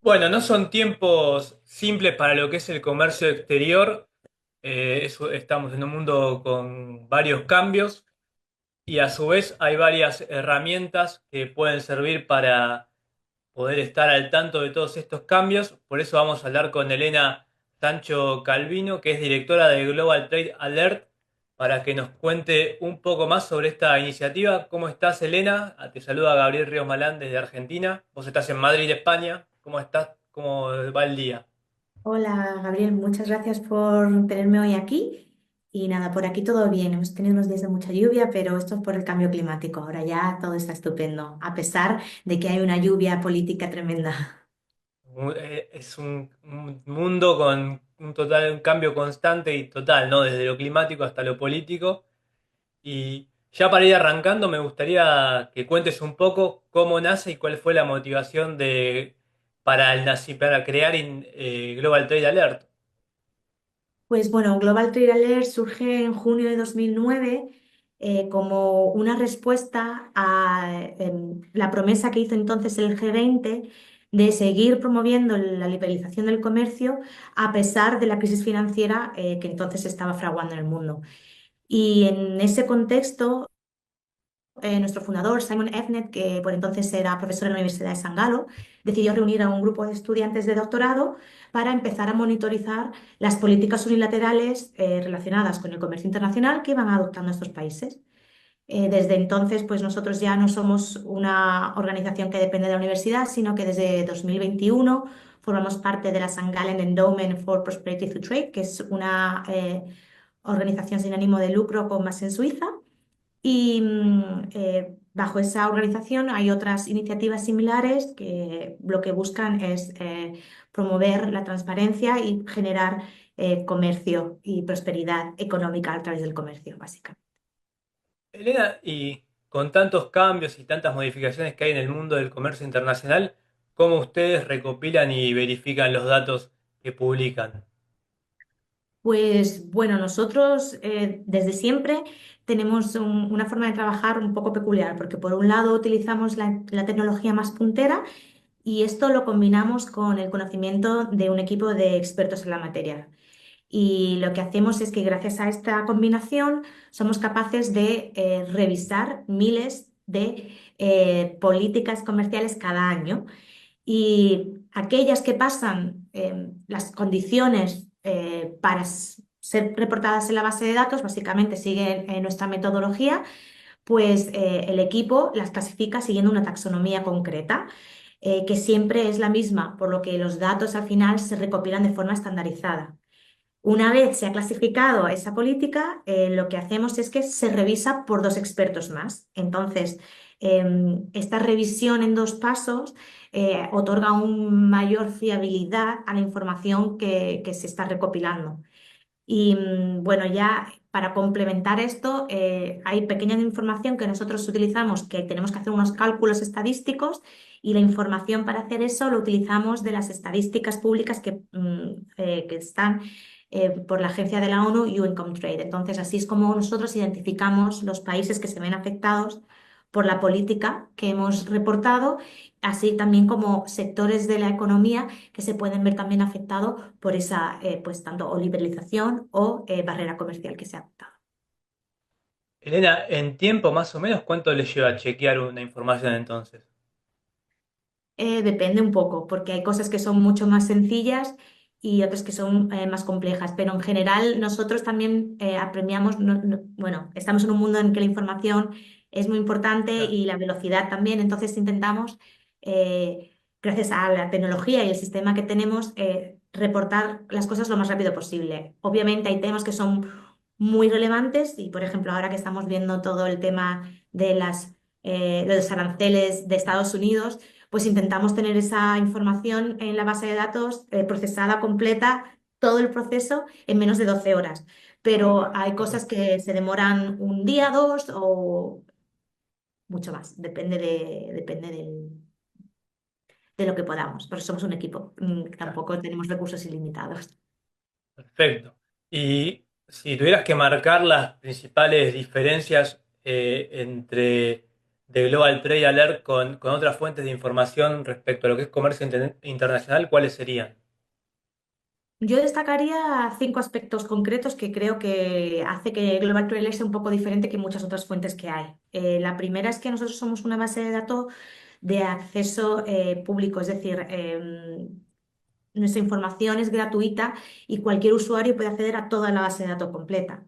Bueno, no son tiempos simples para lo que es el comercio exterior. Estamos en un mundo con varios cambios y a su vez hay varias herramientas que pueden servir para poder estar al tanto de todos estos cambios. Por eso vamos a hablar con Elena Sancho Calvino, que es directora de Global Trade Alert, para que nos cuente un poco más sobre esta iniciativa. ¿Cómo estás, Elena? Te saluda Gabriel Ríos Malán desde Argentina. Vos estás en Madrid, España. ¿Cómo estás? ¿Cómo va el día? Hola Gabriel, muchas gracias por tenerme hoy aquí. Y nada, por aquí todo bien. Hemos tenido unos días de mucha lluvia, pero esto es por el cambio climático. Ahora ya todo está estupendo, a pesar de que hay una lluvia política tremenda. Es un mundo con un cambio constante y total, ¿no? Desde lo climático hasta lo político. Y ya para ir arrancando, me gustaría que cuentes un poco cómo nace y cuál fue la motivación para crear Global Trade Alert. Pues bueno, Global Trade Alert surge en junio de 2009 como una respuesta a la promesa que hizo entonces el G20 de seguir promoviendo la liberalización del comercio a pesar de la crisis financiera que entonces estaba fraguando en el mundo. Y en ese contexto, nuestro fundador, Simon Evnet, que por entonces era profesor en la Universidad de San Galo, decidió reunir a un grupo de estudiantes de doctorado para empezar a monitorizar las políticas unilaterales relacionadas con el comercio internacional que iban adoptando estos países. Desde entonces, pues nosotros ya no somos una organización que depende de la universidad, sino que desde 2021 formamos parte de la St. Gallen Endowment for Prosperity Through Trade, que es una organización sin ánimo de lucro con base en Suiza. Y bajo esa organización hay otras iniciativas similares que lo que buscan es promover la transparencia y generar comercio y prosperidad económica a través del comercio, básicamente. Elena, y con tantos cambios y tantas modificaciones que hay en el mundo del comercio internacional, ¿cómo ustedes recopilan y verifican los datos que publican? Pues bueno, nosotros desde siempre tenemos una forma de trabajar un poco peculiar, porque por un lado utilizamos la tecnología más puntera y esto lo combinamos con el conocimiento de un equipo de expertos en la materia. Y lo que hacemos es que gracias a esta combinación somos capaces de revisar miles de políticas comerciales cada año y aquellas que pasan las condiciones para ser reportadas en la base de datos, básicamente siguen nuestra metodología, pues el equipo las clasifica siguiendo una taxonomía concreta. Que siempre es la misma, por lo que los datos al final se recopilan de forma estandarizada. Una vez se ha clasificado esa política, lo que hacemos es que se revisa por dos expertos más. Entonces, esta revisión en dos pasos otorga una mayor fiabilidad a la información que se está recopilando. Y bueno, ya para complementar esto, hay pequeña información que nosotros utilizamos, que tenemos que hacer unos cálculos estadísticos y la información para hacer eso lo utilizamos de las estadísticas públicas que están por la agencia de la ONU, Trade. Entonces, así es como nosotros identificamos los países que se ven afectados por la política que hemos reportado, así también como sectores de la economía que se pueden ver también afectados por esa, pues tanto o liberalización o barrera comercial que se ha adoptado. Elena, en tiempo más o menos, ¿cuánto les lleva a chequear una información entonces? Depende un poco, porque hay cosas que son mucho más sencillas y otras que son más complejas, pero en general nosotros también apremiamos, bueno, estamos en un mundo en que la información es muy importante Claro. y la velocidad también, entonces intentamos, gracias a la tecnología y el sistema que tenemos, reportar las cosas lo más rápido posible. Obviamente hay temas que son muy relevantes y, por ejemplo, ahora que estamos viendo todo el tema de de los aranceles de Estados Unidos, pues intentamos tener esa información en la base de datos procesada completa, todo el proceso en menos de 12 horas. Pero hay cosas que se demoran un día, dos o mucho más. Depende de lo que podamos. Pero somos un equipo, Claro. tampoco tenemos recursos ilimitados. Perfecto. Y si tuvieras que marcar las principales diferencias entre de Global Trade Alert con otras fuentes de información respecto a lo que es comercio internacional, ¿cuáles serían? Yo destacaría cinco aspectos concretos que creo que hace que Global Trailer sea un poco diferente que muchas otras fuentes que hay. La primera es que nosotros somos una base de datos de acceso público, es decir, nuestra información es gratuita y cualquier usuario puede acceder a toda la base de datos completa.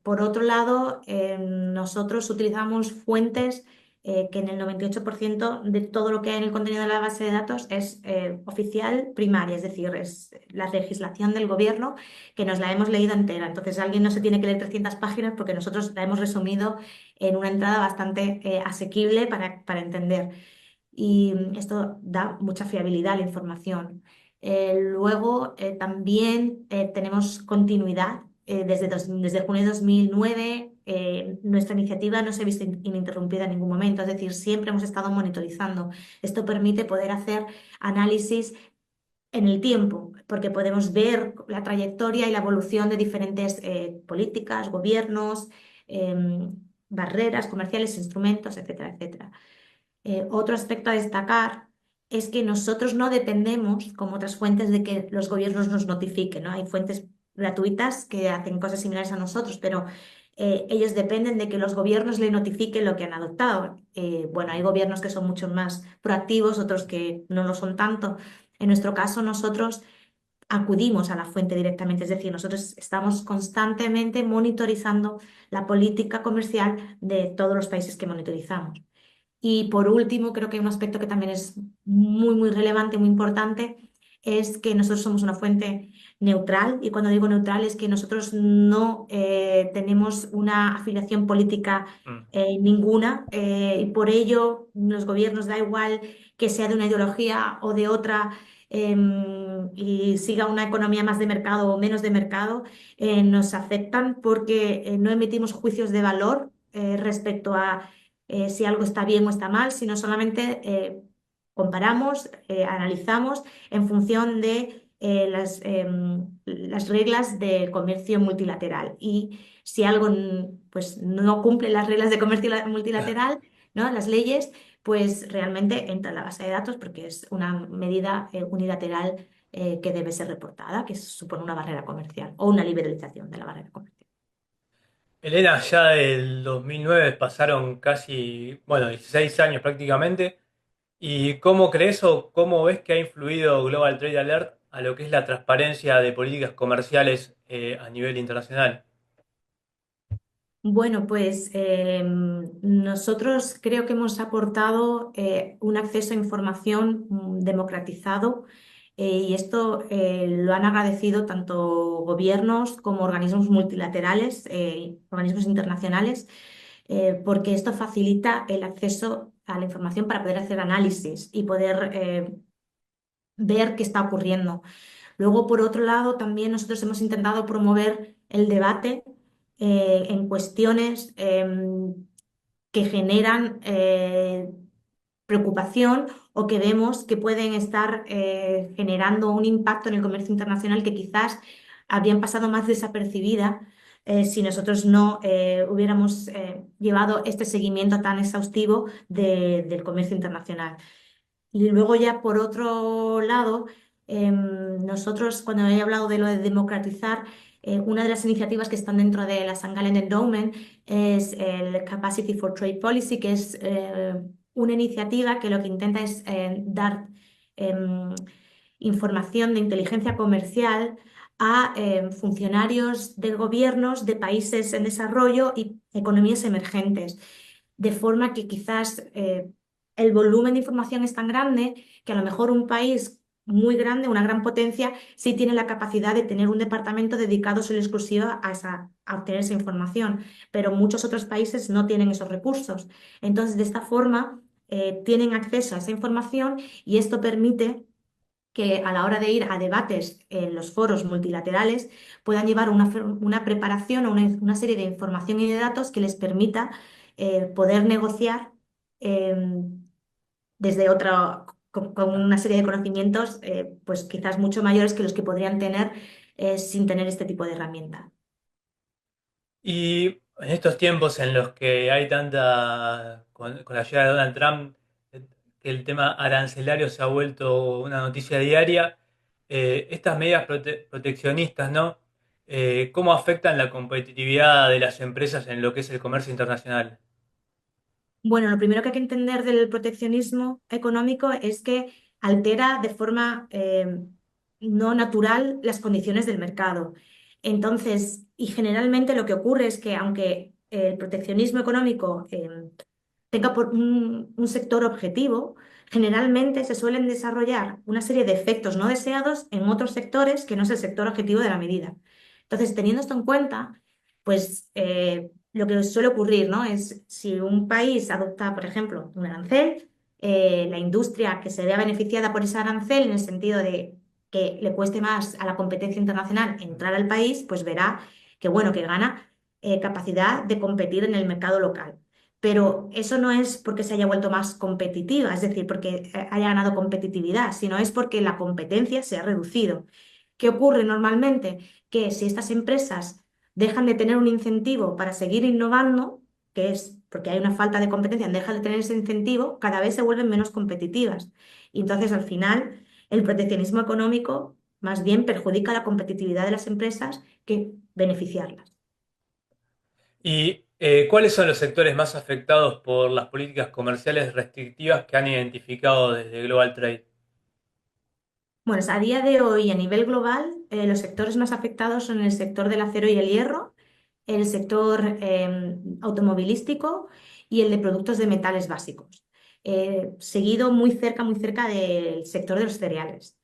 Por otro lado, nosotros utilizamos fuentes que en el 98% de todo lo que hay en el contenido de la base de datos es oficial primaria, es decir, es la legislación del gobierno que nos la hemos leído entera. Entonces, alguien no se tiene que leer 300 páginas porque nosotros la hemos resumido en una entrada bastante asequible para entender. Y esto da mucha fiabilidad a la información. Luego, también tenemos continuidad desde junio de 2009, nuestra iniciativa no se ha visto ininterrumpida en ningún momento, es decir, siempre hemos estado monitorizando. Esto permite poder hacer análisis en el tiempo, porque podemos ver la trayectoria y la evolución de diferentes políticas, gobiernos, barreras comerciales, instrumentos, etcétera, etcétera. Otro aspecto a destacar es que nosotros no dependemos, como otras fuentes, de que los gobiernos nos notifiquen, ¿no? Hay fuentes gratuitas que hacen cosas similares a nosotros, pero ellos dependen de que los gobiernos le notifiquen lo que han adoptado. Bueno, hay gobiernos que son mucho más proactivos, otros que no lo son tanto. En nuestro caso, nosotros acudimos a la fuente directamente, es decir, nosotros estamos constantemente monitorizando la política comercial de todos los países que monitorizamos. Y por último, creo que hay un aspecto que también es muy, muy relevante, muy importante, es que nosotros somos una fuente neutral. Y cuando digo neutral es que nosotros no tenemos una afiliación política Mm. ninguna, y por ello los gobiernos da igual que sea de una ideología o de otra, y siga una economía más de mercado o menos de mercado, nos aceptan porque no emitimos juicios de valor respecto a si algo está bien o está mal, sino solamente comparamos, analizamos en función de las reglas de comercio multilateral. Y si algo pues, no cumple las reglas de comercio multilateral, ¿no? Las leyes, pues realmente entra en la base de datos porque es una medida unilateral que debe ser reportada, que supone una barrera comercial o una liberalización de la barrera comercial. Elena, ya del 2009 pasaron casi, bueno, 16 años prácticamente. ¿Y cómo crees o cómo ves que ha influido Global Trade Alert a lo que es la transparencia de políticas comerciales a nivel internacional? Bueno, pues nosotros creo que hemos aportado un acceso a información democratizado, y esto lo han agradecido tanto gobiernos como organismos multilaterales, organismos internacionales, porque esto facilita el acceso a la información para poder hacer análisis y poder ver qué está ocurriendo. Luego, por otro lado, también nosotros hemos intentado promover el debate en cuestiones que generan preocupación o que vemos que pueden estar generando un impacto en el comercio internacional que quizás habrían pasado más desapercibida si nosotros no hubiéramos llevado este seguimiento tan exhaustivo del comercio internacional. Y luego ya por otro lado, nosotros cuando he hablado de lo de democratizar, una de las iniciativas que están dentro de la St. Gallen Endowment es el Capacity for Trade Policy, que es una iniciativa que lo que intenta es dar em, información de inteligencia comercial a funcionarios de gobiernos de países en desarrollo y economías emergentes, de forma que quizás el volumen de información es tan grande que a lo mejor un país muy grande, una gran potencia, sí tiene la capacidad de tener un departamento dedicado solo y exclusiva a obtener esa información, pero muchos otros países no tienen esos recursos. Entonces, de esta forma, tienen acceso a esa información y esto permite que a la hora de ir a debates en los foros multilaterales puedan llevar una preparación o una serie de información y de datos que les permita poder negociar eh, desde otra, con una serie de conocimientos pues quizás mucho mayores que los que podrían tener sin tener este tipo de herramienta. Y En estos tiempos en los que hay con la llegada de Donald Trump, que el tema arancelario se ha vuelto una noticia diaria, estas medidas proteccionistas, ¿no? ¿Cómo afectan la competitividad de las empresas en lo que es el comercio internacional? Bueno, lo primero que hay que entender del proteccionismo económico es que altera de forma no natural las condiciones del mercado. Entonces, y generalmente lo que ocurre es que aunque el proteccionismo económico tenga por un sector objetivo, generalmente se suelen desarrollar una serie de efectos no deseados en otros sectores que no es el sector objetivo de la medida. Entonces, teniendo esto en cuenta, pues lo que suele ocurrir, ¿no? Es si un país adopta, por ejemplo, un arancel, la industria que se vea beneficiada por ese arancel en el sentido de que le cueste más a la competencia internacional entrar al país, pues verá que bueno, que gana capacidad de competir en el mercado local. Pero eso no es porque se haya vuelto más competitiva, es decir, porque haya ganado competitividad, sino es porque la competencia se ha reducido. ¿Qué ocurre normalmente? Que si estas empresas dejan de tener un incentivo para seguir innovando, que es porque hay una falta de competencia, dejan de tener ese incentivo, cada vez se vuelven menos competitivas. Y entonces, al final, el proteccionismo económico más bien perjudica la competitividad de las empresas que beneficiarlas. ¿Y cuáles son los sectores más afectados por las políticas comerciales restrictivas que han identificado desde Global Trade? Bueno, a día de hoy, a nivel global, los sectores más afectados son el sector del acero y el hierro, el sector automovilístico y el de productos de metales básicos, seguido muy cerca del sector de los cereales.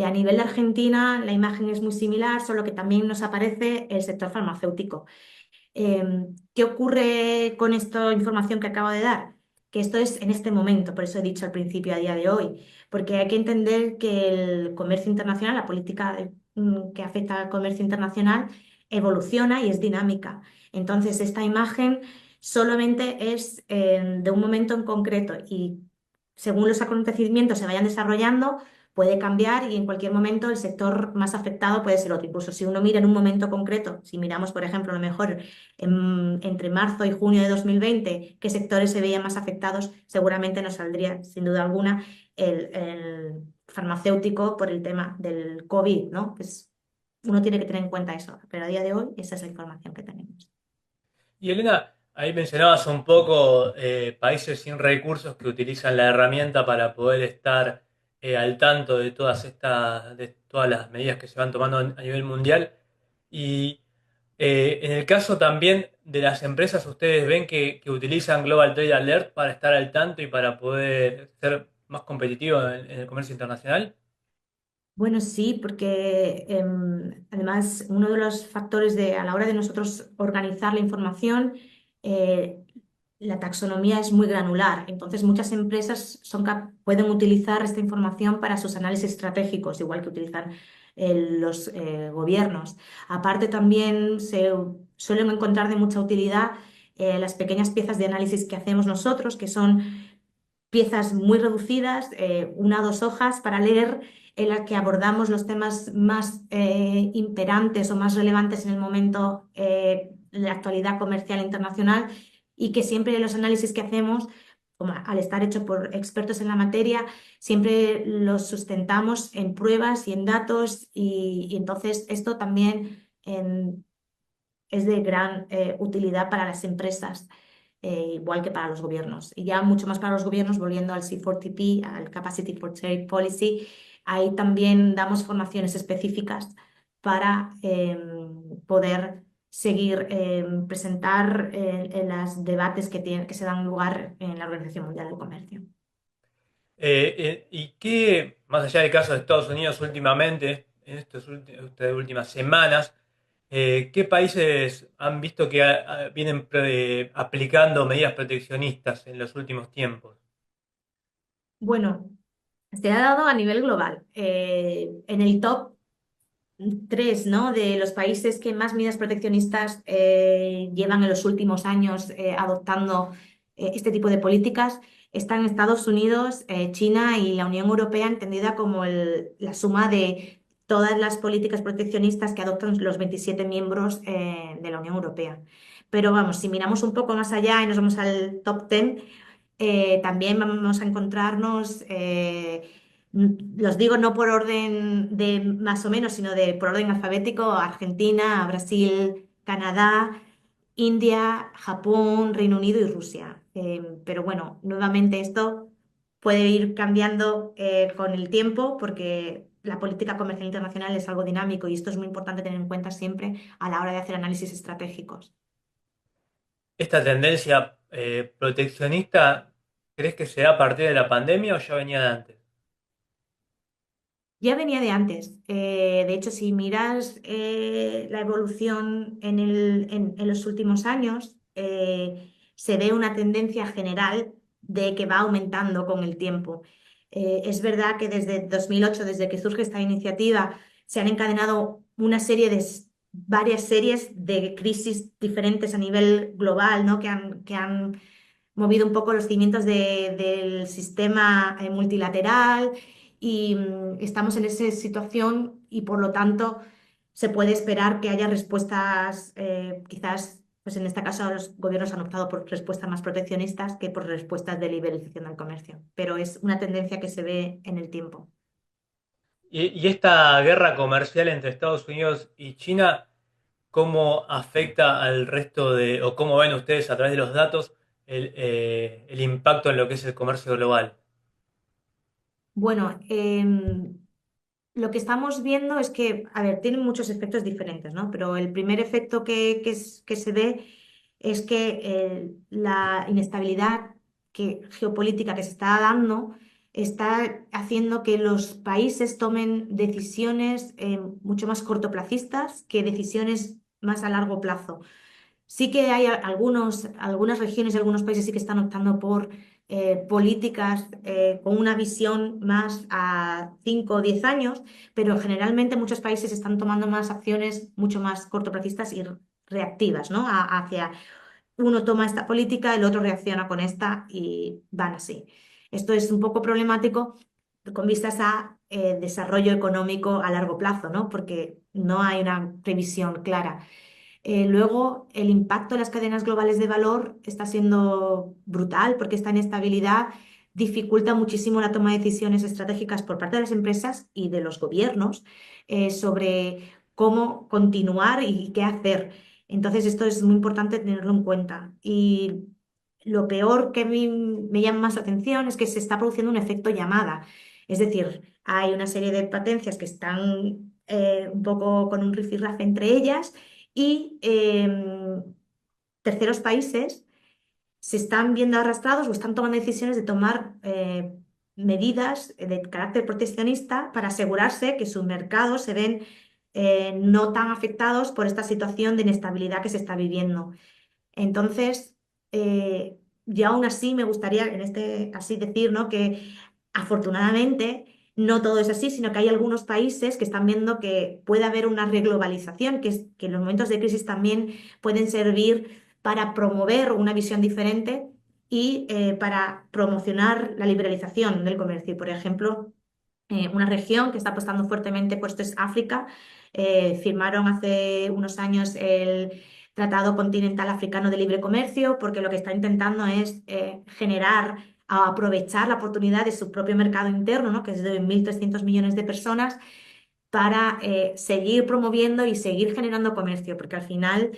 A nivel de Argentina, la imagen es muy similar, solo que también nos aparece el sector farmacéutico. ¿Qué ocurre con esta información que acabo de dar? Que esto es en este momento, por eso he dicho al principio, a día de hoy, porque hay que entender que el comercio internacional, la política que afecta al comercio internacional, evoluciona y es dinámica. Entonces, esta imagen solamente es de un momento en concreto y según los acontecimientos se vayan desarrollando, puede cambiar y en cualquier momento el sector más afectado puede ser otro. Incluso si uno mira en un momento concreto, si miramos, por ejemplo, a lo mejor entre marzo y junio de 2020, qué sectores se veían más afectados, seguramente nos saldría, sin duda alguna, el farmacéutico por el tema del COVID, ¿no? Pues uno tiene que tener en cuenta eso, pero a día de hoy esa es la información que tenemos. Y Elena, ahí mencionabas un poco países sin recursos que utilizan la herramienta para poder estar al tanto de de todas las medidas que se van tomando a nivel mundial. Y en el caso también de las empresas, ¿ustedes ven que utilizan Global Trade Alert para estar al tanto y para poder ser más competitivos en el comercio internacional? Bueno, sí, porque además uno de los factores a la hora de nosotros organizar la información, eh, la taxonomía es muy granular. Entonces, muchas empresas pueden utilizar esta información para sus análisis estratégicos, igual que utilizan los gobiernos. Aparte, también se suelen encontrar de mucha utilidad las pequeñas piezas de análisis que hacemos nosotros, que son piezas muy reducidas, una o dos hojas para leer, en las que abordamos los temas más imperantes o más relevantes en el momento de la actualidad comercial internacional y que siempre los análisis que hacemos, como al estar hecho por expertos en la materia, siempre los sustentamos en pruebas y en datos y entonces esto también es de gran utilidad para las empresas, igual que para los gobiernos. Y ya mucho más para los gobiernos, volviendo al C4TP, al Capacity for Trade Policy, ahí también damos formaciones específicas para poder seguir presentar en los debates que se dan lugar en la Organización Mundial del Comercio. ¿Y qué, más allá del caso de Estados Unidos últimamente, en estas últimas semanas, qué países han visto que vienen aplicando medidas proteccionistas en los últimos tiempos? Bueno, se ha dado a nivel global. En el top tres, ¿no? De los países que más medidas proteccionistas llevan en los últimos años adoptando este tipo de políticas están Estados Unidos, China y la Unión Europea, entendida como la suma de todas las políticas proteccionistas que adoptan los 27 miembros de la Unión Europea. Pero vamos, si miramos un poco más allá y nos vamos al top 10, también vamos a encontrarnos, los digo no por orden de más o menos, sino por orden alfabético: Argentina, Brasil, Canadá, India, Japón, Reino Unido y Rusia. Pero bueno, nuevamente esto puede ir cambiando con el tiempo, porque la política comercial internacional es algo dinámico y esto es muy importante tener en cuenta siempre a la hora de hacer análisis estratégicos. ¿Esta tendencia proteccionista crees que se da a partir de la pandemia o ya venía de antes? Ya venía de antes. De hecho, si miras la evolución en los últimos años, se ve una tendencia general de que va aumentando con el tiempo. Es verdad que desde 2008, desde que surge esta iniciativa, se han encadenado varias series de crisis diferentes a nivel global, ¿no? Que han movido un poco los cimientos del sistema multilateral, y estamos en esa situación y por lo tanto se puede esperar que haya respuestas, quizás, pues en este caso los gobiernos han optado por respuestas más proteccionistas que por respuestas de liberalización del comercio, pero es una tendencia que se ve en el tiempo. Y esta guerra comercial entre Estados Unidos y China, ¿cómo afecta al resto o cómo ven ustedes a través de los datos el impacto en lo que es el comercio global? Bueno, lo que estamos viendo es que, a ver, tienen muchos efectos diferentes, ¿no? Pero el primer efecto que se ve es que la inestabilidad geopolítica que se está dando está haciendo que los países tomen decisiones mucho más cortoplacistas que decisiones más a largo plazo. Sí que hay algunas regiones y algunos países sí que están optando por políticas con una visión más a 5 o 10 años, pero generalmente muchos países están tomando más acciones mucho más cortoplacistas y reactivas, ¿no? Hacia uno toma esta política, el otro reacciona con esta y van así. Esto es un poco problemático con vistas a desarrollo económico a largo plazo, ¿no? Porque no hay una previsión clara. Luego, el impacto de las cadenas globales de valor está siendo brutal, porque esta inestabilidad dificulta muchísimo la toma de decisiones estratégicas por parte de las empresas y de los gobiernos sobre cómo continuar y qué hacer. Entonces, esto es muy importante tenerlo en cuenta. Y lo peor que a mí me llama más la atención es que se está produciendo un efecto llamada. Es decir, hay una serie de potencias que están un poco con un rifirrafe entre ellas, y terceros países se están viendo arrastrados o están tomando decisiones de tomar medidas de carácter proteccionista para asegurarse que sus mercados se ven no tan afectados por esta situación de inestabilidad que se está viviendo. Entonces, yo aún así me gustaría en así decir, ¿no? Que afortunadamente no todo es así, sino que hay algunos países que están viendo que puede haber una reglobalización, que los momentos de crisis también pueden servir para promover una visión diferente y para promocionar la liberalización del comercio. Y, por ejemplo, una región que está apostando fuertemente por esto es África. Firmaron hace unos años el Tratado Continental Africano de Libre Comercio, porque lo que está intentando es aprovechar la oportunidad de su propio mercado interno, ¿no? Que es de 1.300 millones de personas, para seguir promoviendo y seguir generando comercio, porque al final,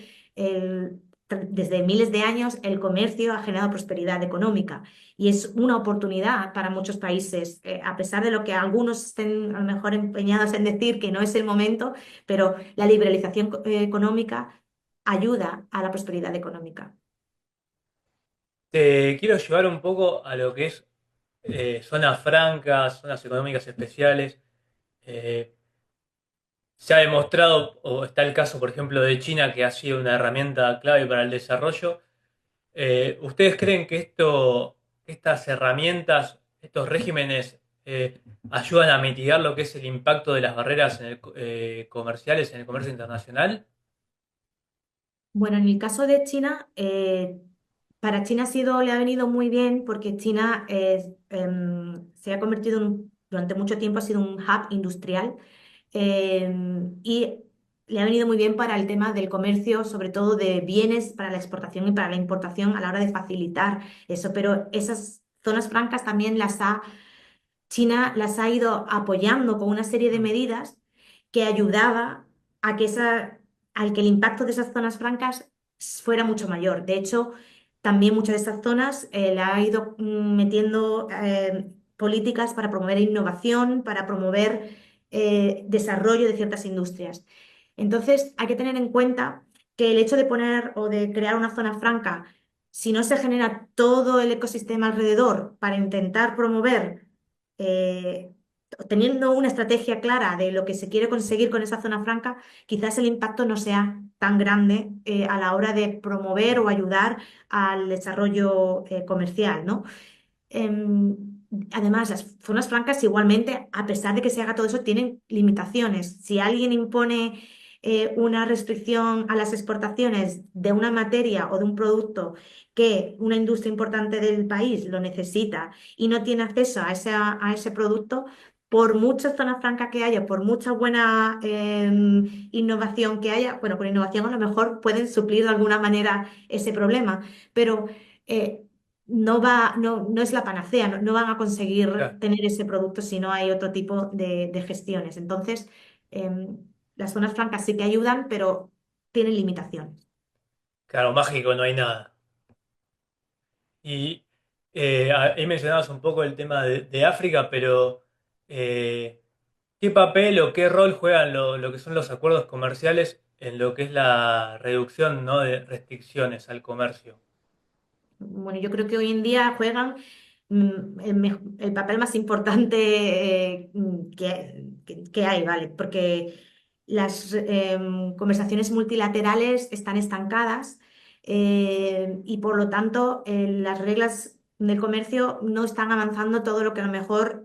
desde miles de años, el comercio ha generado prosperidad económica y es una oportunidad para muchos países, a pesar de lo que algunos estén a lo mejor empeñados en decir que no es el momento, pero la liberalización económica ayuda a la prosperidad económica. Te quiero llevar un poco a lo que es zonas francas, zonas económicas especiales. Eh, Se ha demostrado, o está el caso, por ejemplo, de China, que ha sido una herramienta clave para el desarrollo. ¿Ustedes creen que estas herramientas, estos regímenes, ayudan a mitigar lo que es el impacto de las barreras comerciales en el comercio internacional? Bueno, en el caso de China, para China le ha venido muy bien, porque China se ha convertido durante mucho tiempo ha sido un hub industrial, y le ha venido muy bien para el tema del comercio, sobre todo de bienes para la exportación y para la importación a la hora de facilitar eso, pero esas zonas francas también China las ha ido apoyando con una serie de Mm. medidas que ayudaba a al que el impacto de esas zonas francas fuera mucho mayor. De hecho, también muchas de estas zonas le ha ido metiendo políticas para promover innovación, para promover desarrollo de ciertas industrias. Entonces, hay que tener en cuenta que el hecho de poner o de crear una zona franca, si no se genera todo el ecosistema alrededor para intentar promover eh, teniendo una estrategia clara de lo que se quiere conseguir con esa zona franca, quizás el impacto no sea tan grande a la hora de promover o ayudar al desarrollo comercial, ¿no? Em, Además, las zonas francas igualmente, a pesar de que se haga todo eso, tienen limitaciones. Si alguien impone una restricción a las exportaciones de una materia o de un producto que una industria importante del país lo necesita y no tiene acceso a ese producto, por mucha zona franca que haya, por mucha buena innovación que haya, bueno, con innovación a lo mejor pueden suplir de alguna manera ese problema, pero eh, no es la panacea, no van a conseguir Claro, tener ese producto si no hay otro tipo de gestiones. Entonces, em, las zonas francas sí que ayudan, pero tienen limitaciones. claro, mágico no hay nada. Y ahí mencionabas un poco el tema de África, pero eh, ¿qué papel o qué rol juegan lo que son los acuerdos comerciales en lo que es la reducción, ¿no?, de restricciones al comercio? Bueno, yo creo que hoy en día juegan el papel más importante que hay, ¿vale? Porque las conversaciones multilaterales están estancadas y por lo tanto las reglas del comercio no están avanzando todo lo que a lo mejor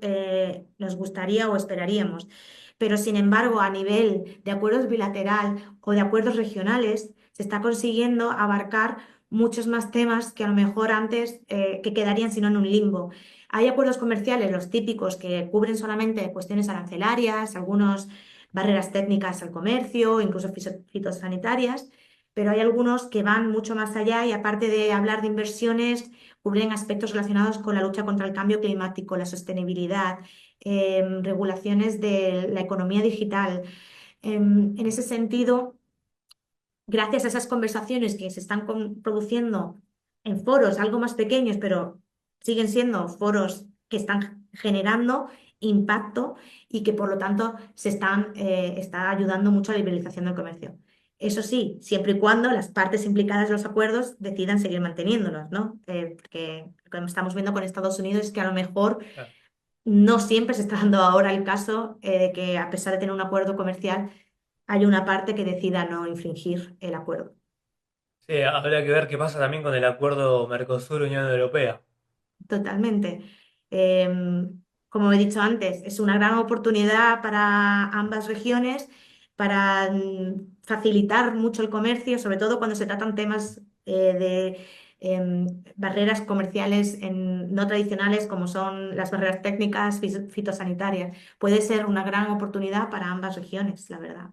nos gustaría o esperaríamos. Pero sin embargo, a nivel de acuerdos bilateral o de acuerdos regionales, se está consiguiendo abarcar muchos más temas que a lo mejor antes que quedarían sino en un limbo. Hay acuerdos comerciales, los típicos, que cubren solamente cuestiones arancelarias, algunas barreras técnicas al comercio, incluso fitosanitarias, pero hay algunos que van mucho más allá y aparte de hablar de inversiones, cubren aspectos relacionados con la lucha contra el cambio climático, la sostenibilidad, regulaciones de la economía digital. En ese sentido, gracias a esas conversaciones que se están produciendo en foros algo más pequeños, pero siguen siendo foros que están generando impacto y que por lo tanto está ayudando mucho a la liberalización del comercio. Eso sí, siempre y cuando las partes implicadas en los acuerdos decidan seguir manteniéndolos, ¿no? Porque lo que estamos viendo con Estados Unidos es que a lo mejor Claro. no siempre se está dando ahora el caso de que a pesar de tener un acuerdo comercial, hay una parte que decida no infringir el acuerdo. Sí, habría que ver qué pasa también con el acuerdo Mercosur-Unión Europea. Totalmente. Como he dicho antes, es una gran oportunidad para ambas regiones para facilitar mucho el comercio, sobre todo cuando se tratan temas de barreras comerciales no tradicionales como son las barreras técnicas fitosanitarias. Puede ser una gran oportunidad para ambas regiones, la verdad.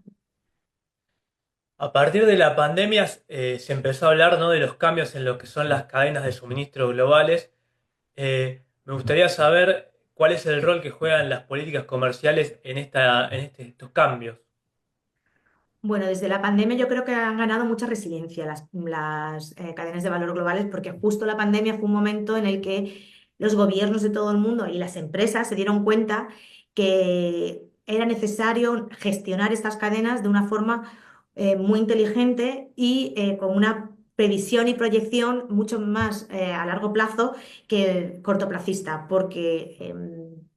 A partir de la pandemia se empezó a hablar, ¿no?, de los cambios en lo que son las cadenas de suministro globales. Me gustaría saber cuál es el rol que juegan las políticas comerciales en estos cambios. Bueno, desde la pandemia yo creo que han ganado mucha resiliencia las cadenas de valor globales porque justo la pandemia fue un momento en el que los gobiernos de todo el mundo y las empresas se dieron cuenta que era necesario gestionar estas cadenas de una forma muy inteligente y con una previsión y proyección mucho más a largo plazo que cortoplacista, porque,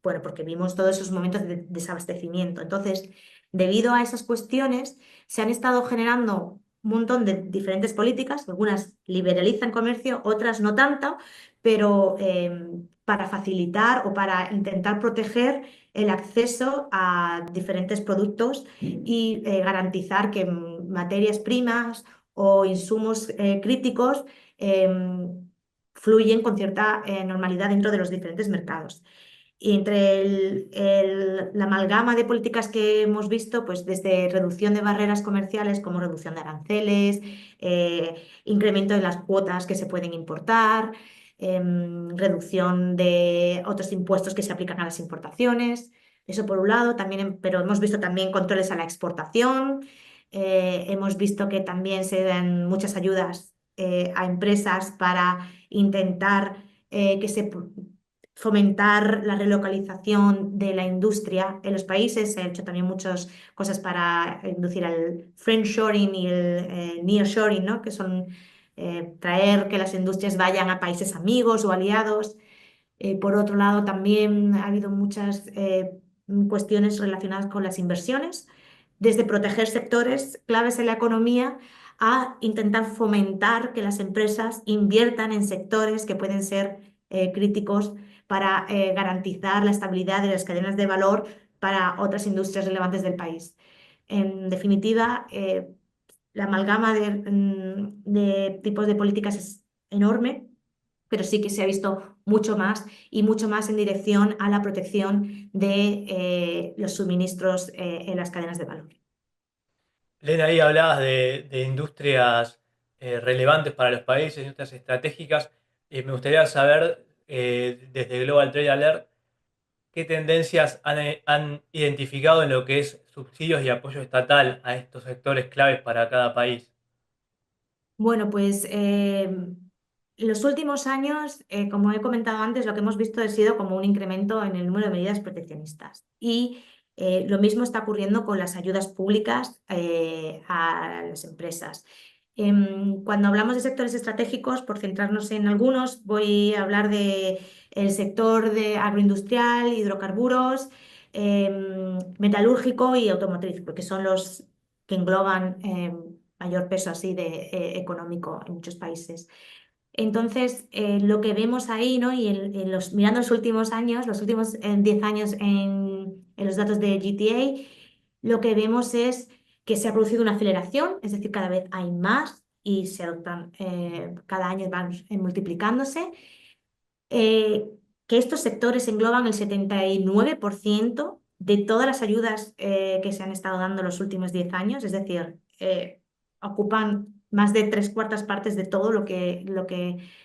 bueno, porque vimos todos esos momentos de desabastecimiento. Entonces, debido a esas cuestiones, se han estado generando un montón de diferentes políticas, algunas liberalizan comercio, otras no tanto, pero para facilitar o para intentar proteger el acceso a diferentes productos y garantizar que materias primas o insumos críticos fluyen con cierta normalidad dentro de los diferentes mercados. Y entre la amalgama de políticas que hemos visto, pues desde reducción de barreras comerciales como reducción de aranceles, incremento de las cuotas que se pueden importar, reducción de otros impuestos que se aplican a las importaciones. Eso por un lado, también, pero hemos visto también controles a la exportación. Hemos visto que también se dan muchas ayudas a empresas para intentar que se fomentar la relocalización de la industria en los países. Se han hecho también muchas cosas para inducir al friendshoring y el nearshoring, ¿no? Que son traer que las industrias vayan a países amigos o aliados. Por otro lado, también ha habido muchas cuestiones relacionadas con las inversiones, desde proteger sectores claves en la economía a intentar fomentar que las empresas inviertan en sectores que pueden ser críticos para garantizar la estabilidad de las cadenas de valor para otras industrias relevantes del país. En definitiva, la amalgama de tipos de políticas es enorme, pero sí que se ha visto mucho más y mucho más en dirección a la protección de los suministros en las cadenas de valor. Lena, ahí hablabas de industrias relevantes para los países, industrias estratégicas. Me gustaría saber, desde Global Trade Alert, qué tendencias han identificado en lo que es subsidios y apoyo estatal a estos sectores claves para cada país. Bueno, pues en los últimos años, como he comentado antes, lo que hemos visto ha sido como un incremento en el número de medidas proteccionistas. Y lo mismo está ocurriendo con las ayudas públicas a las empresas. Cuando hablamos de sectores estratégicos, por centrarnos en algunos, voy a hablar de el sector de agroindustrial, hidrocarburos, metalúrgico y automotriz, porque son los que engloban mayor peso así de económico en muchos países. Entonces, lo que vemos ahí, ¿no? Y mirando los últimos años, los últimos 10 años en los datos de GTA, lo que vemos es que se ha producido una aceleración, es decir, cada vez hay más y se adoptan, cada año van multiplicándose, eh, que estos sectores engloban el 79% de todas las ayudas que se han estado dando los últimos 10 años, es decir, ocupan más de tres cuartas partes de todo lo que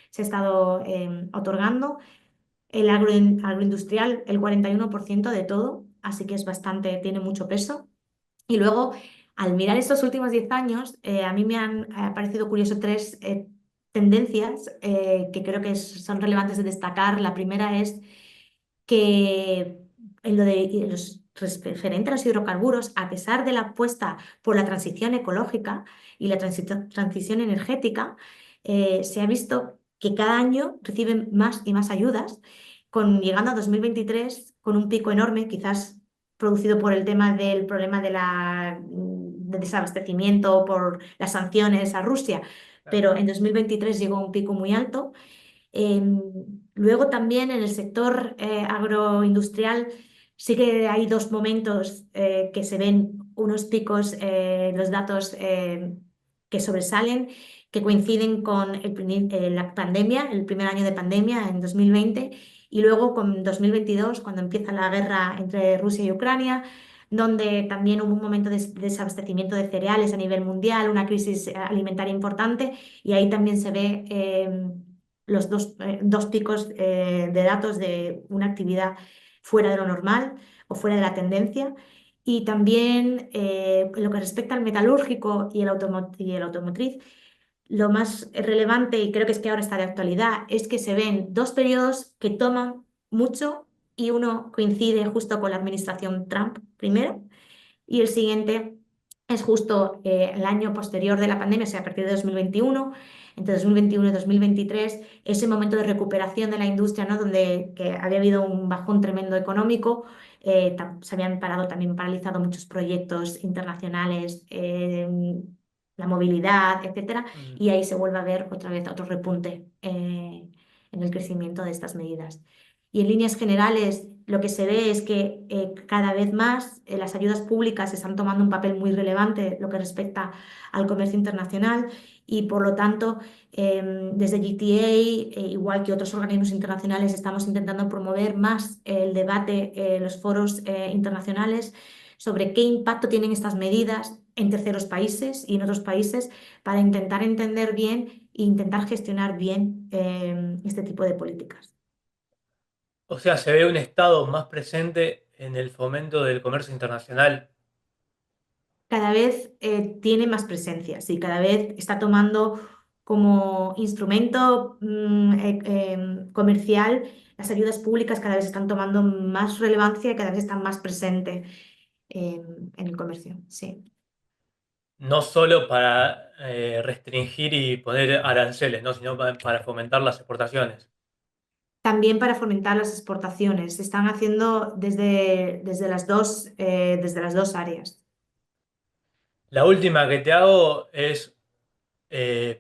se ha estado otorgando. El agroindustrial, el 41% de todo, así que es bastante, tiene mucho peso. Y luego, al mirar estos últimos 10 años, a mí me han parecido curioso tres tendencias que creo que son relevantes de destacar. La primera es que en lo de los referente a los hidrocarburos, a pesar de la apuesta por la transición ecológica y la transición energética, se ha visto que cada año reciben más y más ayudas, llegando a 2023 con un pico enorme, quizás producido por el tema del problema del desabastecimiento por las sanciones a Rusia, Claro. pero en 2023 llegó a un pico muy alto. Em, Luego también en el sector agroindustrial sí que hay dos momentos que se ven unos picos, los datos que sobresalen, que coinciden con la pandemia, el primer año de pandemia en 2020, y luego con 2022, cuando empieza la guerra entre Rusia y Ucrania, donde también hubo un momento de desabastecimiento de cereales a nivel mundial, una crisis alimentaria importante, y ahí también se ve los dos picos de datos de una actividad fuera de lo normal o fuera de la tendencia. Y también en lo que respecta al metalúrgico y el automotriz, lo más relevante, y creo que es que ahora está de actualidad, es que se ven dos periodos que toman mucho y uno coincide justo con la administración Trump primero y el siguiente es justo el año posterior de la pandemia, o sea, a partir de 2021, entre 2021 y 2023, ese momento de recuperación de la industria, ¿no? Donde que había habido un bajón tremendo económico, se habían parado, también paralizado muchos proyectos internacionales, la movilidad, etcétera, Mm. y ahí se vuelve a ver otra vez otro repunte en el crecimiento de estas medidas. y en líneas generales lo que se ve es que cada vez más las ayudas públicas están tomando un papel muy relevante lo que respecta al comercio internacional y por lo tanto desde GTA, igual que otros organismos internacionales, estamos intentando promover más el debate en los foros internacionales sobre qué impacto tienen estas medidas en terceros países y en otros países para intentar entender bien e intentar gestionar bien este tipo de políticas. O sea, se ve un Estado más presente en el fomento del comercio internacional. Cada vez tiene más presencia, sí, cada vez está tomando como instrumento comercial las ayudas públicas cada vez están tomando más relevancia y cada vez están más presentes en el comercio, sí. No solo para restringir y poner aranceles, ¿no? Sino para fomentar las exportaciones. También para fomentar las exportaciones, se están haciendo desde las dos áreas. La última que te hago es,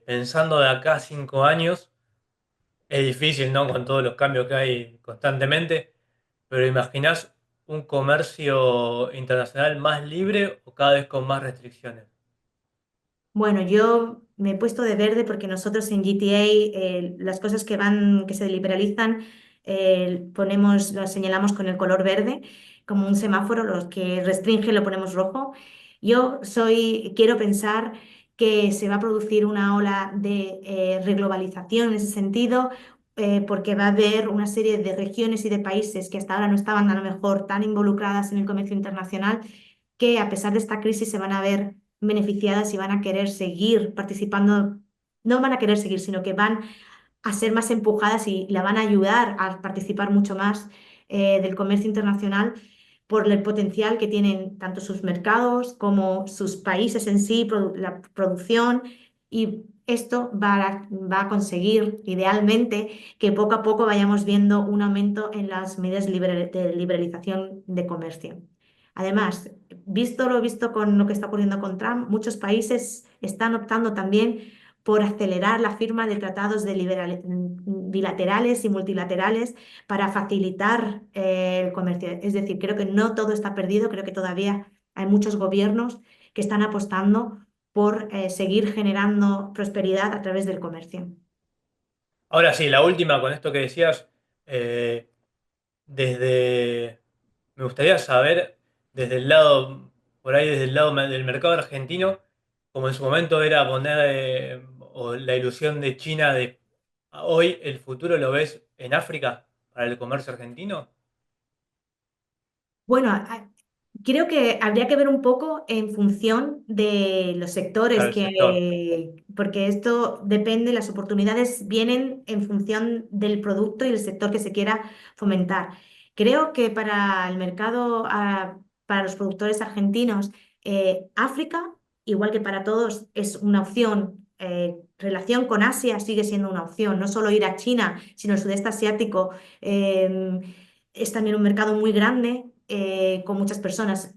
pensando de acá a 5 años, es difícil, ¿no? Con todos los cambios que hay constantemente, pero ¿imaginás un comercio internacional más libre o cada vez con más restricciones? Bueno, yo me he puesto de verde porque nosotros en GTA las cosas que se liberalizan, las señalamos con el color verde, como un semáforo, los que restringen lo ponemos rojo. Quiero pensar que se va a producir una ola de reglobalización en ese sentido, porque va a haber una serie de regiones y de países que hasta ahora no estaban a lo mejor tan involucradas en el comercio internacional, que a pesar de esta crisis se van a ver beneficiadas y van a querer seguir participando, no van a querer seguir, sino que van a ser más empujadas y la van a ayudar a participar mucho más del comercio internacional por el potencial que tienen tanto sus mercados como sus países en sí, la producción, y esto va a conseguir idealmente que poco a poco vayamos viendo un aumento en las medidas de liberalización de comercio. Además, visto lo visto con lo que está ocurriendo con Trump, muchos países están optando también por acelerar la firma de tratados bilaterales y multilaterales para facilitar el comercio. Es decir, creo que no todo está perdido, creo que todavía hay muchos gobiernos que están apostando por seguir generando prosperidad a través del comercio. Ahora sí, la última con esto que decías, eh, desde, me gustaría saber desde el lado, por ahí desde el lado del mercado argentino, como en su momento era poner, o la ilusión de China de hoy, el futuro lo ves en África para el comercio argentino, Bueno, creo que habría que ver un poco en función de los para sectores el sector. porque esto depende, las oportunidades vienen en función del producto y el sector que se quiera fomentar. Creo que para el mercado, para los productores argentinos, África, igual que para todos, es una opción. Relación con Asia sigue siendo una opción, no solo ir a China, sino el sudeste asiático. Es también un mercado muy grande con muchas personas.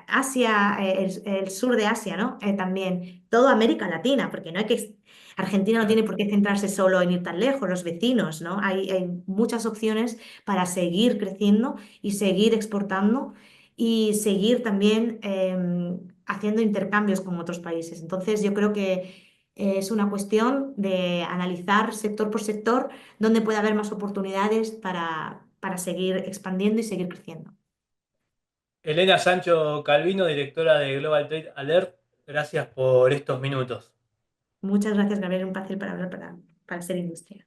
Asia, el sur de Asia, ¿no? También. Toda América Latina, porque no hay que. Argentina no tiene por qué centrarse solo en ir tan lejos, los vecinos, ¿no? Hay muchas opciones para seguir creciendo y seguir exportando y seguir también haciendo intercambios con otros países. Entonces, yo creo que es una cuestión de analizar sector por sector dónde puede haber más oportunidades para seguir expandiendo y seguir creciendo. Elena Sancho Calvino, directora de Global Trade Alert, gracias por estos minutos. Muchas gracias, Gabriel. Un placer para hablar para ser industria.